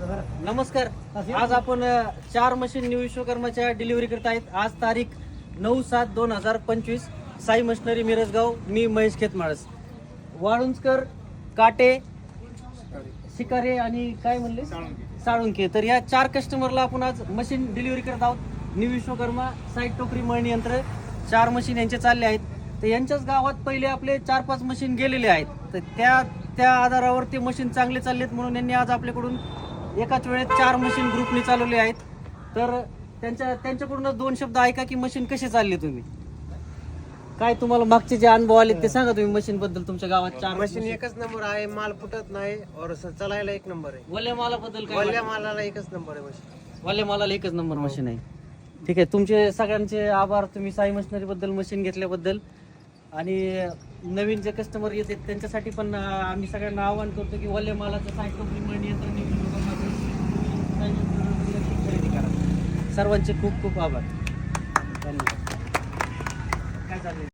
नमस्कार. आज आपण 4 मशीन न्यू विश्वकर्माच्या डिलिव्हरी करत आहेत. आज तारीख 9/7/2025. साई मशिनरी मिरजगाव. मी महेश खेतमाळस. वाळुंजकर, काटे, शिकारे आणि काय म्हणले साळुंके. तर या 4 कस्टमरला आपण आज मशीन डिलिव्हरी करत आहोत. न्यू विश्वकर्मा साईड टोकरी मळणी यंत्र 4 मशीन यांचे चालले आहेत. तर यांच्याच गावात पहिले आपले 4-5 मशीन गेलेले आहेत. तर त्या आधारावर ते मशीन चांगले चाललेत म्हणून यांनी आज आपल्याकडून एकाच वेळेत 4 मशीन ग्रुपने चालवले आहेत. तर त्यांच्याकडूनच 2 शब्द ऐका की मशीन कशी चालली, तुम्ही काय तुम्हाला मागचे जे अनुभव आले ते सांगा तुम्ही मशीन बद्दल. तुमच्या गावात 4 मशीन एकच नंबर आहे, माल फुटत नाही और चलायला एक नंबर आहे. वल्या मालाबद्दल काय वल्ल्या मालाला एकच नंबर आहे मशीन. वल्या मालाला एकच नंबर मशीन आहे. ठीक आहे, तुमचे सगळ्यांचे आभार. तुम्ही साई मशिनरी बद्दल मशीन घेतल्याबद्दल. आणि नवीन जे कस्टमर येतात त्यांच्यासाठी पण आम्ही सगळ्यांना आवाहन करतो की वल्या मालाचं साईड टोकरी मळणी यंत्र खरेदी करा. सर्वांचे खूप खूप आभार. धन्यवाद. काय चाललंय?